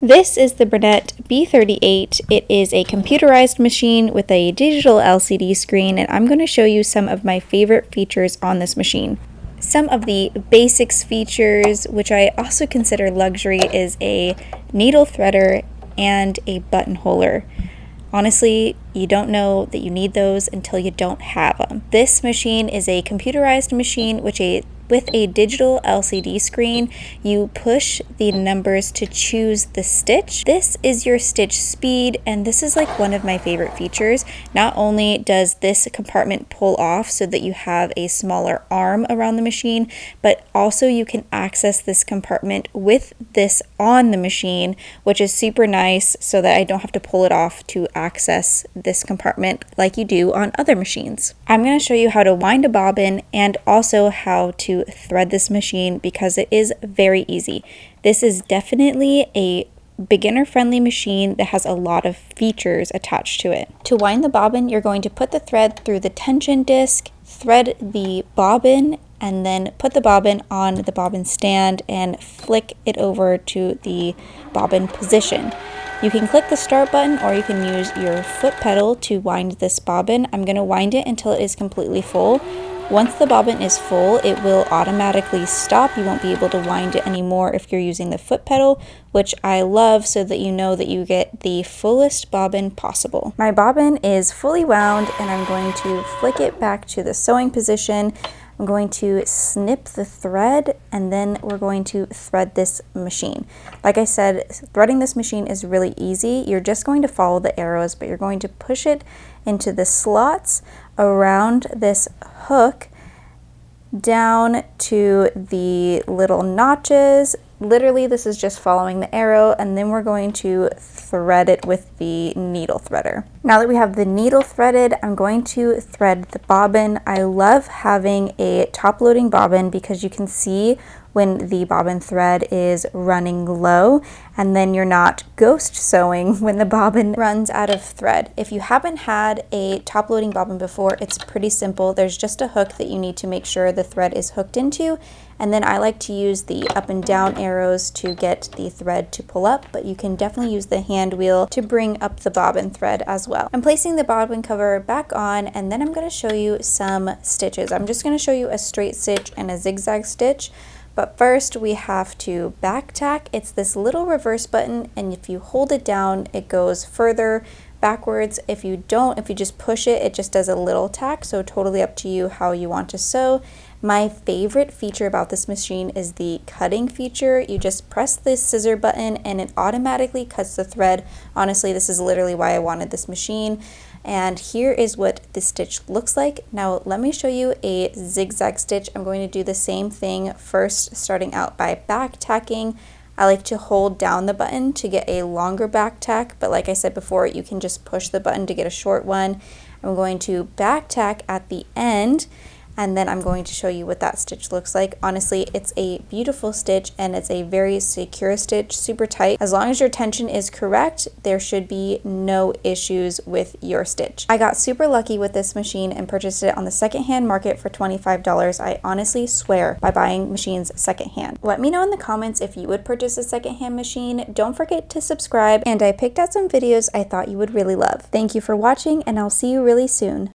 This is the Bernette B38. It is a computerized machine with a digital LCD screen, and I'm going to show you some of my favorite features on this machine. Some of the basics features, which I also consider luxury, is a needle threader and a buttonholer. Honestly, you don't know that you need those until you don't have them. This machine is a computerized machine with a digital LCD screen. You push the numbers to choose the stitch. This is your stitch speed, and this is like one of my favorite features. Not only does this compartment pull off so that you have a smaller arm around the machine, but also you can access this compartment with this on the machine, which is super nice so that I don't have to pull it off to access this compartment like you do on other machines. I'm going to show you how to wind a bobbin and also how to thread this machine because it is very easy. This is definitely a beginner-friendly machine that has a lot of features attached to it. To wind the bobbin, you're going to put the thread through the tension disc, thread the bobbin, and then put the bobbin on the bobbin stand and flick it over to the bobbin position. You can click the start button or you can use your foot pedal to wind this bobbin. I'm going to wind it until it is completely full. Once the bobbin is full, it will automatically stop. You won't be able to wind it anymore if you're using the foot pedal, which I love so that you know that you get the fullest bobbin possible. My bobbin is fully wound and I'm going to flick it back to the sewing position. I'm going to snip the thread and then we're going to thread this machine. Like I said, threading this machine is really easy. You're just going to follow the arrows, but you're going to push it into the slots around this hook down to the little notches. Literally, this is just following the arrow, and then we're going to thread it with the needle threader. Now that we have the needle threaded, I'm going to thread the bobbin. I love having a top loading bobbin because you can see when the bobbin thread is running low, and then you're not ghost sewing when the bobbin runs out of thread. If you haven't had a top loading bobbin before, it's pretty simple. There's just a hook that you need to make sure the thread is hooked into, and then I like to use the up and down arrows to get the thread to pull up, but you can definitely use the hand wheel to bring up the bobbin thread as well. I'm placing the bobbin cover back on, and then I'm going to show you some stitches. I'm just going to show you a straight stitch and a zigzag stitch. But first we have to back tack. It's this little reverse button, and if you hold it down, it goes further backwards. If you don't, if you just push it, it just does a little tack, so totally up to you how you want to sew. My favorite feature about this machine is the cutting feature. You just press this scissor button and it automatically cuts the thread. Honestly, this is literally why I wanted this machine. And here is what the stitch looks like. Now let me show you a zigzag stitch. I'm going to do the same thing first, starting out by back tacking. I like to hold down the button to get a longer back tack, but like I said before, you can just push the button to get a short one. I'm going to back tack at the end, and then I'm going to show you what that stitch looks like. Honestly, it's a beautiful stitch and it's a very secure stitch, super tight. As long as your tension is correct, there should be no issues with your stitch. I got super lucky with this machine and purchased it on the secondhand market for $25. I honestly swear by buying machines secondhand. Let me know in the comments if you would purchase a secondhand machine. Don't forget to subscribe, and I picked out some videos I thought you would really love. Thank you for watching, and I'll see you really soon.